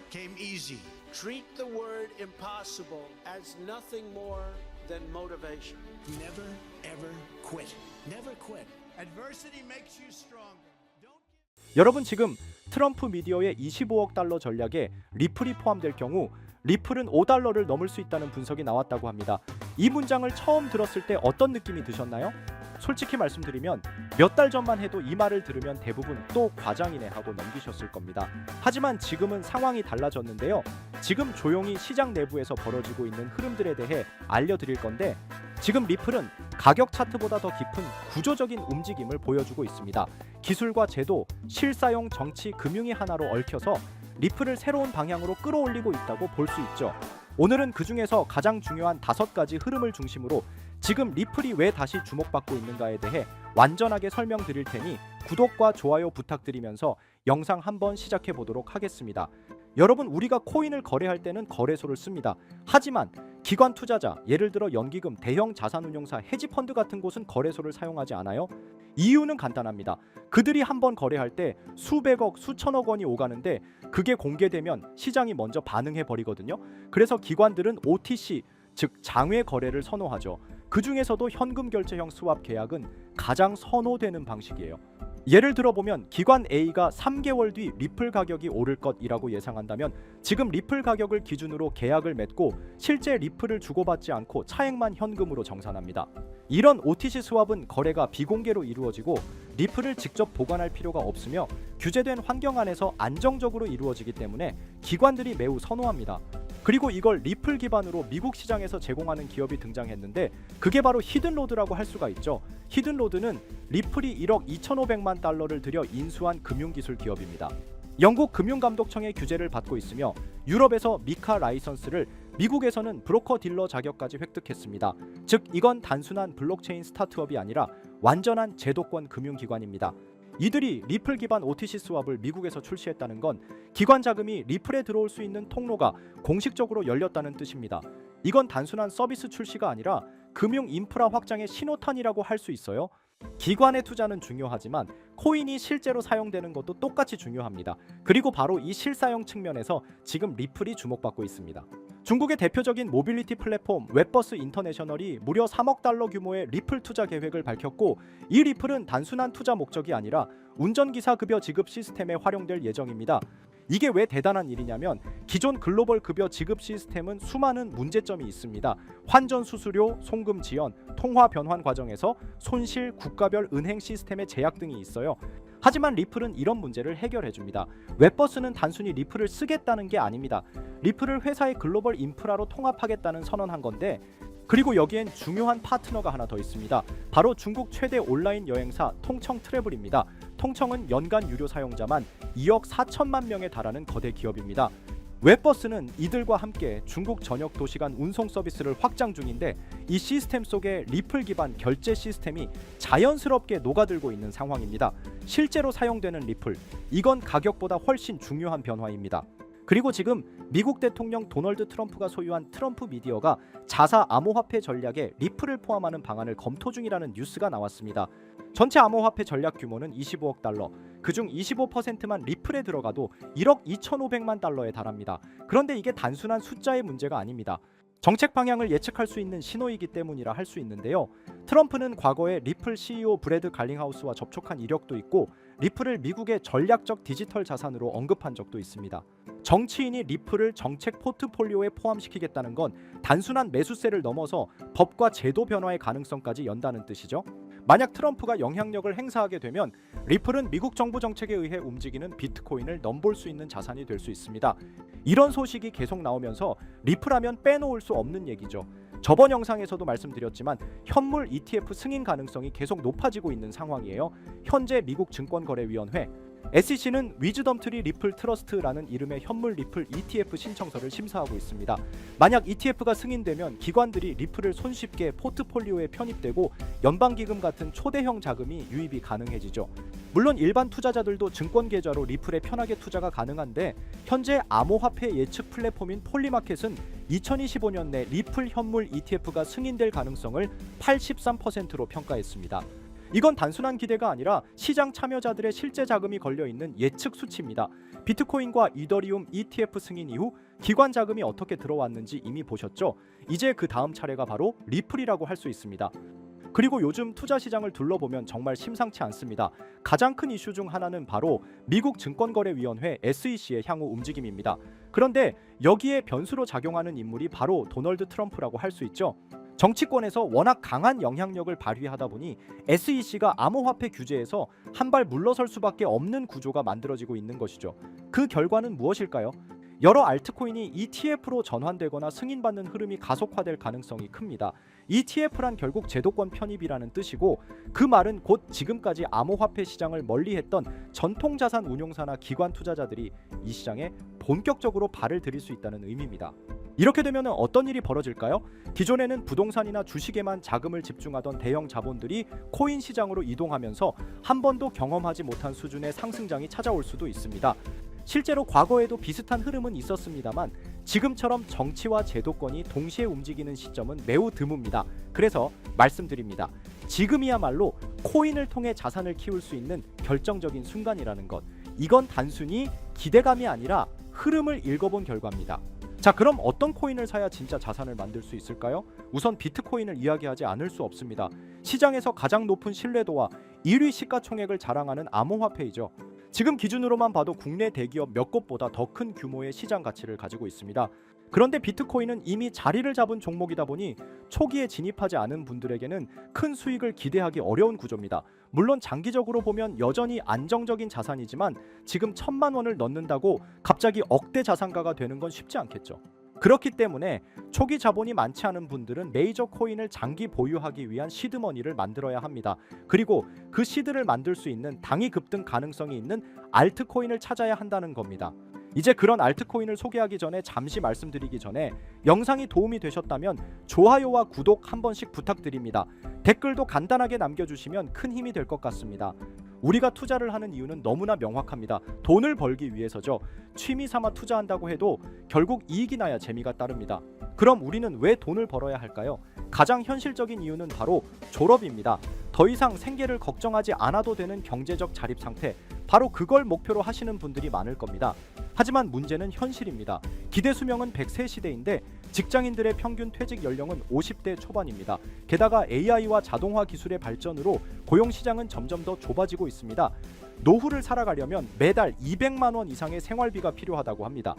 came easy. Treat the word impossible as nothing more than motivation. Never, ever quit. Never quit. Adversity makes you stronger. 여러분 지금 트럼프 미디어의 25억 달러 전략에 리플이 포함될 경우 리플은 5달러를 넘을 수 있다는 분석이 나왔다고 합니다. 이 문장을 처음 들었을 때 어떤 느낌이 드셨나요? 솔직히 말씀드리면 몇 달 전만 해도 이 말을 들으면 대부분 또 과장이네 하고 넘기셨을 겁니다. 하지만 지금은 상황이 달라졌는데요. 지금 조용히 시장 내부에서 벌어지고 있는 흐름들에 대해 알려드릴 건데 지금 리플은 가격 차트보다 더 깊은 구조적인 움직임을 보여주고 있습니다. 기술과 제도, 실사용 정치, 금융이 하나로 얽혀서 리플을 새로운 방향으로 끌어올리고 있다고 볼 수 있죠. 오늘은 그 중에서 가장 중요한 5가지 흐름을 중심으로 지금 리플이 왜 다시 주목받고 있는가에 대해 완전하게 설명드릴 테니 구독과 좋아요 부탁드리면서 영상 한번 시작해 보도록 하겠습니다. 여러분 우리가 코인을 거래할 때는 거래소를 씁니다. 하지만 기관 투자자, 예를 들어 연기금, 대형 자산운용사, 헤지펀드 같은 곳은 거래소를 사용하지 않아요. 이유는 간단합니다. 그들이 한번 거래할 때 수백억, 수천억 원이 오가는데 그게 공개되면 시장이 먼저 반응해 버리거든요. 그래서 기관들은 OTC, 즉 장외 거래를 선호하죠. 그 중에서도 현금 결제형 스왑 계약은 가장 선호되는 방식이에요. 예를 들어보면 기관 A가 3개월 뒤 리플 가격이 오를 것이라고 예상한다면 지금 리플 가격을 기준으로 계약을 맺고 실제 리플을 주고받지 않고 차액만 현금으로 정산합니다. 이런 OTC 스왑은 거래가 비공개로 이루어지고 리플을 직접 보관할 필요가 없으며 규제된 환경 안에서 안정적으로 이루어지기 때문에 기관들이 매우 선호합니다. 그리고 이걸 리플 기반으로 미국 시장에서 제공하는 기업이 등장했는데 그게 바로 히든로드라고 할 수가 있죠. 히든로드는 리플이 1억 2,500만 달러를 들여 인수한 금융기술 기업입니다. 영국 금융감독청의 규제를 받고 있으며 유럽에서 미카 라이선스를, 미국에서는 브로커 딜러 자격까지 획득했습니다. 즉 이건 단순한 블록체인 스타트업이 아니라 완전한 제도권 금융기관입니다. 이들이 리플 기반 OTC 스왑을 미국에서 출시했다는 건 기관 자금이 리플에 들어올 수 있는 통로가 공식적으로 열렸다는 뜻입니다. 이건 단순한 서비스 출시가 아니라 금융 인프라 확장의 신호탄이라고 할 수 있어요. 기관의 투자는 중요하지만 코인이 실제로 사용되는 것도 똑같이 중요합니다. 그리고 바로 이 실사용 측면에서 지금 리플이 주목받고 있습니다. 중국의 대표적인 모빌리티 플랫폼 웹버스 인터내셔널이 무려 3억 달러 규모의 리플 투자 계획을 밝혔고 이 리플은 단순한 투자 목적이 아니라 운전기사 급여 지급 시스템에 활용될 예정입니다. 이게 왜 대단한 일이냐면 기존 글로벌 급여 지급 시스템은 수많은 문제점이 있습니다. 환전 수수료, 송금 지연, 통화 변환 과정에서 손실, 국가별 은행 시스템의 제약 등이 있어요. 하지만 리플은 이런 문제를 해결해줍니다. 웹버스는 단순히 리플을 쓰겠다는 게 아닙니다. 리플을 회사의 글로벌 인프라로 통합하겠다는 선언한 건데 그리고 여기엔 중요한 파트너가 하나 더 있습니다. 바로 중국 최대 온라인 여행사 통청 트래블입니다. 통청은 연간 유료 사용자만 2억 4천만 명에 달하는 거대 기업입니다. 웹버스는 이들과 함께 중국 전역 도시간 운송 서비스를 확장 중인데 이 시스템 속에 리플 기반 결제 시스템이 자연스럽게 녹아들고 있는 상황입니다. 실제로 사용되는 리플, 이건 가격보다 훨씬 중요한 변화입니다. 그리고 지금 미국 대통령 도널드 트럼프가 소유한 트럼프 미디어가 자사 암호화폐 전략에 리플을 포함하는 방안을 검토 중이라는 뉴스가 나왔습니다. 전체 암호화폐 전략 규모는 25억 달러, 그중 25%만 리플에 들어가도 1억 2,500만 달러에 달합니다. 그런데 이게 단순한 숫자의 문제가 아닙니다. 정책 방향을 예측할 수 있는 신호이기 때문이라 할 수 있는데요. 트럼프는 과거에 리플 CEO 브래드 갈링하우스와 접촉한 이력도 있고 리플을 미국의 전략적 디지털 자산으로 언급한 적도 있습니다. 정치인이 리플을 정책 포트폴리오에 포함시키겠다는 건 단순한 매수세를 넘어서 법과 제도 변화의 가능성까지 연다는 뜻이죠. 만약 트럼프가 영향력을 행사하게 되면 리플은 미국 정부 정책에 의해 움직이는 비트코인을 넘볼 수 있는 자산이 될 수 있습니다. 이런 소식이 계속 나오면서 리플하면 빼놓을 수 없는 얘기죠. 저번 영상에서도 말씀드렸지만 현물 ETF 승인 가능성이 계속 높아지고 있는 상황이에요. 현재 미국 증권거래위원회 SEC는 위즈덤트리 리플 트러스트라는 이름의 현물 리플 ETF 신청서를 심사하고 있습니다. 만약 ETF가 승인되면 기관들이 리플을 손쉽게 포트폴리오에 편입되고 연방기금 같은 초대형 자금이 유입이 가능해지죠. 물론 일반 투자자들도 증권 계좌로 리플에 편하게 투자가 가능한데 현재 암호화폐 예측 플랫폼인 폴리마켓은 2025년 내 리플 현물 ETF가 승인될 가능성을 83%로 평가했습니다. 이건 단순한 기대가 아니라 시장 참여자들의 실제 자금이 걸려있는 예측 수치입니다. 비트코인과 이더리움 ETF 승인 이후 기관 자금이 어떻게 들어왔는지 이미 보셨죠? 이제 그 다음 차례가 바로 리플이라고 할 수 있습니다. 그리고 요즘 투자 시장을 둘러보면 정말 심상치 않습니다. 가장 큰 이슈 중 하나는 바로 미국 증권거래위원회 SEC의 향후 움직임입니다. 그런데 여기에 변수로 작용하는 인물이 바로 도널드 트럼프라고 할 수 있죠. 정치권에서 워낙 강한 영향력을 발휘하다 보니 SEC가 암호화폐 규제에서 한 발 물러설 수밖에 없는 구조가 만들어지고 있는 것이죠. 그 결과는 무엇일까요? 여러 알트코인이 ETF로 전환되거나 승인받는 흐름이 가속화될 가능성이 큽니다. ETF란 결국 제도권 편입이라는 뜻이고, 그 말은 곧 지금까지 암호화폐 시장을 멀리했던 전통자산 운용사나 기관 투자자들이 이 시장에 본격적으로 발을 들일 수 있다는 의미입니다. 이렇게 되면 어떤 일이 벌어질까요? 기존에는 부동산이나 주식에만 자금을 집중하던 대형 자본들이 코인 시장으로 이동하면서 한 번도 경험하지 못한 수준의 상승장이 찾아올 수도 있습니다. 실제로 과거에도 비슷한 흐름은 있었습니다만 지금처럼 정치와 제도권이 동시에 움직이는 시점은 매우 드뭅니다. 그래서 말씀드립니다. 지금이야말로 코인을 통해 자산을 키울 수 있는 결정적인 순간이라는 것. 이건 단순히 기대감이 아니라 흐름을 읽어본 결과입니다. 자, 그럼 어떤 코인을 사야 진짜 자산을 만들 수 있을까요? 우선 비트코인을 이야기하지 않을 수 없습니다. 시장에서 가장 높은 신뢰도와 1위 시가총액을 자랑하는 암호화폐이죠. 지금 기준으로만 봐도 국내 대기업 몇 곳보다 더 큰 규모의 시장 가치를 가지고 있습니다. 그런데 비트코인은 이미 자리를 잡은 종목이다 보니 초기에 진입하지 않은 분들에게는 큰 수익을 기대하기 어려운 구조입니다. 물론 장기적으로 보면 여전히 안정적인 자산이지만 지금 1,000만 원을 넣는다고 갑자기 억대 자산가가 되는 건 쉽지 않겠죠. 그렇기 때문에 초기 자본이 많지 않은 분들은 메이저 코인을 장기 보유하기 위한 시드머니를 만들어야 합니다. 그리고 그 시드를 만들 수 있는 당위 급등 가능성이 있는 알트코인을 찾아야 한다는 겁니다. 이제 그런 알트코인을 소개하기 전에 잠시 말씀드리기 전에 영상이 도움이 되셨다면 좋아요와 구독 한 번씩 부탁드립니다. 댓글도 간단하게 남겨주시면 큰 힘이 될 것 같습니다. 우리가 투자를 하는 이유는 너무나 명확합니다. 돈을 벌기 위해서죠. 취미 삼아 투자한다고 해도 결국 이익이 나야 재미가 따릅니다. 그럼 우리는 왜 돈을 벌어야 할까요? 가장 현실적인 이유는 바로 졸업입니다. 더 이상 생계를 걱정하지 않아도 되는 경제적 자립 상태, 바로 그걸 목표로 하시는 분들이 많을 겁니다. 하지만 문제는 현실입니다. 기대 수명은 100세 시대인데 직장인들의 평균 퇴직 연령은 50대 초반입니다. 게다가 AI와 자동화 기술의 발전으로 고용 시장은 점점 더 좁아지고 있습니다. 노후를 살아가려면 매달 200만 원 이상의 생활비가 필요하다고 합니다.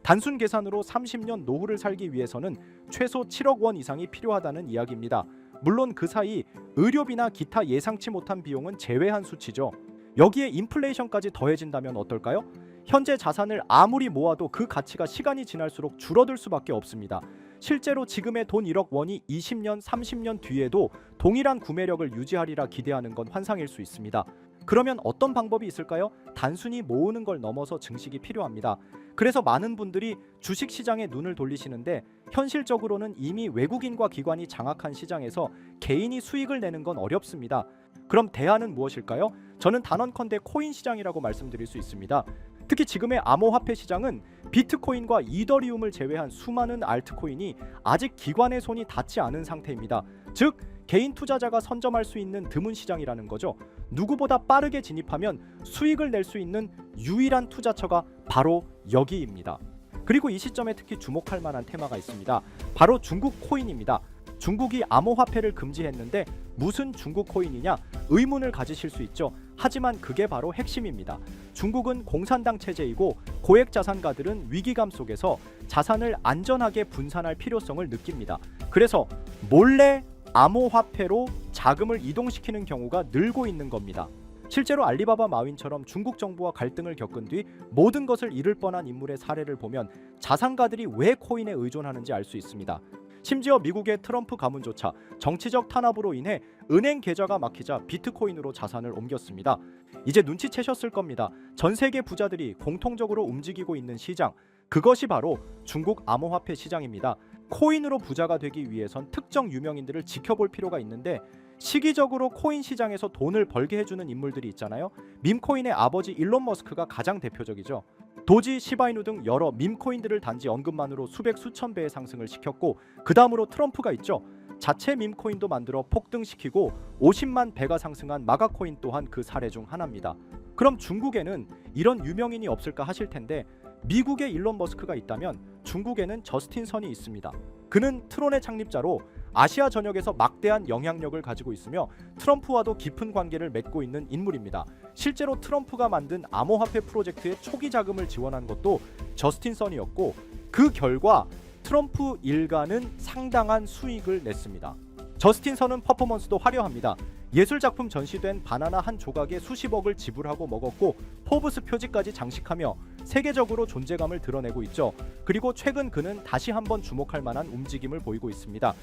단순 계산으로 30년 노후를 살기 위해서는 최소 7억 원 이상이 필요하다는 이야기입니다. 물론 그 사이 의료비나 기타 예상치 못한 비용은 제외한 수치죠. 여기에 인플레이션까지 더해진다면 어떨까요? 현재 자산을 아무리 모아도 그 가치가 시간이 지날수록 줄어들 수밖에 없습니다. 실제로 지금의 돈 1억 원이 20년, 30년 뒤에도 동일한 구매력을 유지하리라 기대하는 건 환상일 수 있습니다. 그러면 어떤 방법이 있을까요? 단순히 모으는 걸 넘어서 증식이 필요합니다. 그래서 많은 분들이 주식시장에 눈을 돌리시는데 현실적으로는 이미 외국인과 기관이 장악한 시장에서 개인이 수익을 내는 건 어렵습니다. 그럼 대안은 무엇일까요? 저는 단언컨대 코인 시장이라고 말씀드릴 수 있습니다. 특히 지금의 암호화폐 시장은 비트코인과 이더리움을 제외한 수많은 알트코인이 아직 기관의 손이 닿지 않은 상태입니다. 즉 개인 투자자가 선점할 수 있는 드문 시장이라는 거죠. 누구보다 빠르게 진입하면 수익을 낼 수 있는 유일한 투자처가 바로 여기입니다. 그리고 이 시점에 특히 주목할 만한 테마가 있습니다. 바로 중국 코인입니다. 중국이 암호화폐를 금지했는데 무슨 중국 코인이냐 의문을 가지실 수 있죠. 하지만 그게 바로 핵심입니다. 중국은 공산당 체제이고 고액 자산가들은 위기감 속에서 자산을 안전하게 분산할 필요성을 느낍니다. 그래서 몰래 암호화폐로 자금을 이동시키는 경우가 늘고 있는 겁니다. 실제로 알리바바 마윈처럼 중국 정부와 갈등을 겪은 뒤 모든 것을 잃을 뻔한 인물의 사례를 보면 자산가들이 왜 코인에 의존하는지 알 수 있습니다. 심지어 미국의 트럼프 가문조차 정치적 탄압으로 인해 은행 계좌가 막히자 비트코인으로 자산을 옮겼습니다. 이제 눈치채셨을 겁니다. 전 세계 부자들이 공통적으로 움직이고 있는 시장, 그것이 바로 중국 암호화폐 시장입니다. 코인으로 부자가 되기 위해선 특정 유명인들을 지켜볼 필요가 있는데 시기적으로 코인 시장에서 돈을 벌게 해주는 인물들이 있잖아요. 밈코인의 아버지 일론 머스크가 가장 대표적이죠. 도지, 시바이누 등 여러 밈코인들을 단지 언급만으로 수백 수천 배의 상승을 시켰고 그 다음으로 트럼프가 있죠. 자체 밈코인도 만들어 폭등시키고 50만 배가 상승한 마가코인 또한 그 사례 중 하나입니다. 그럼 중국에는 이런 유명인이 없을까 하실 텐데 미국에 일론 머스크가 있다면 중국에는 저스틴 선이 있습니다. 그는 트론의 창립자로 아시아 전역에서 막대한 영향력을 가지고 있으며 트럼프와도 깊은 관계를 맺고 있는 인물입니다. 실제로 트럼프가 만든 암호화폐 프로젝트의 초기 자금을 지원한 것도 저스틴 선이었고 그 결과 트럼프 일가는 상당한 수익을 냈습니다. 저스틴 선은 퍼포먼스도 화려합니다. 예술작품 전시된 바나나 한 조각에 수십억을 지불하고 먹었고 포브스 표지까지 장식하며 세계적으로 존재감을 드러내고 있죠. 그리고 최근 그는 다시 한번 주목할 만한 움직임을 보이고 있습니다.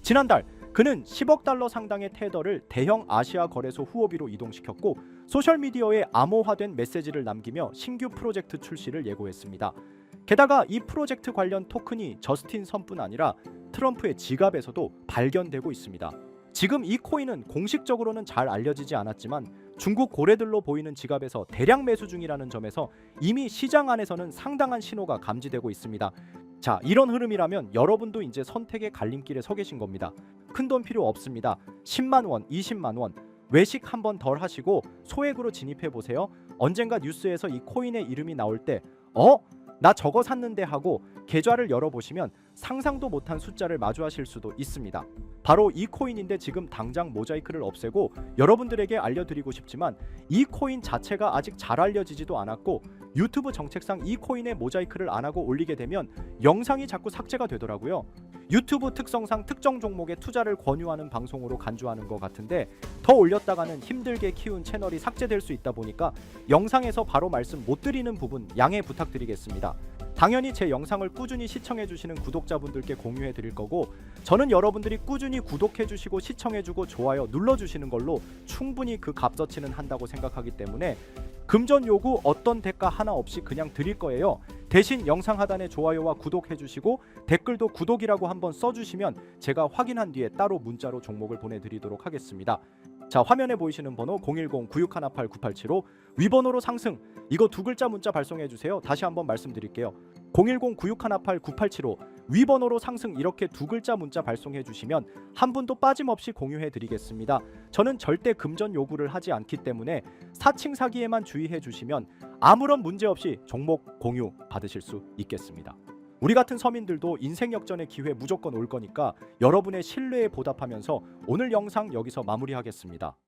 지난달 그는 10억 달러 상당의 테더를 대형 아시아 거래소 후오비로 이동시켰고 소셜미디어에 암호화된 메시지를 남기며 신규 프로젝트 출시를 예고했습니다. 게다가 이 프로젝트 관련 토큰이 저스틴 선뿐 아니라 트럼프의 지갑에서도 발견되고 있습니다. 지금 이 코인은 공식적으로는 잘 알려지지 않았지만 중국 고래들로 보이는 지갑에서 대량 매수 중이라는 점에서 이미 시장 안에서는 상당한 신호가 감지되고 있습니다. 자, 이런 흐름이라면 여러분도 이제 선택의 갈림길에 서 계신 겁니다. 큰돈 필요 없습니다. 10만 원, 20만 원 외식 한번 덜 하시고 소액으로 진입해 보세요. 언젠가 뉴스에서 이 코인의 이름이 나올 때 나 저거 샀는데 하고 계좌를 열어보시면 상상도 못한 숫자를 마주하실 수도 있습니다. 바로 이 코인인데 지금 당장 모자이크를 없애고 여러분들에게 알려드리고 싶지만 이 코인 자체가 아직 잘 알려지지도 않았고 유튜브 정책상 이 코인에 모자이크를 안 하고 올리게 되면 영상이 자꾸 삭제가 되더라고요. 유튜브 특성상 특정 종목에 투자를 권유하는 방송으로 간주하는 것 같은데 더 올렸다가는 힘들게 키운 채널이 삭제될 수 있다 보니까 영상에서 바로 말씀 못 드리는 부분 양해 부탁드리겠습니다. 당연히 제 영상을 꾸준히 시청해 주시는 구독자분들께 공유해 드릴 거고 저는 여러분들이 꾸준히 구독해 주시고 시청해 주고 좋아요 눌러 주시는 걸로 충분히 그 값어치는 한다고 생각하기 때문에 금전 요구 어떤 대가 하나 없이 그냥 드릴 거예요. 대신 영상 하단에 좋아요와 구독해 주시고 댓글도 구독이라고 한번 써주시면 제가 확인한 뒤에 따로 문자로 종목을 보내드리도록 하겠습니다. 자, 화면에 보이시는 번호 010-9618-9875 위번호로 상승 이거 두 글자 문자 발송해 주세요. 다시 한번 말씀드릴게요. 010-9618-9875 위번호로 상승 이렇게 두 글자 문자 발송해 주시면 한 분도 빠짐없이 공유해 드리겠습니다. 저는 절대 금전 요구를 하지 않기 때문에 사칭 사기에만 주의해 주시면 아무런 문제 없이 종목 공유 받으실 수 있겠습니다. 우리 같은 서민들도 인생 역전의 기회 무조건 올 거니까 여러분의 신뢰에 보답하면서 오늘 영상 여기서 마무리하겠습니다.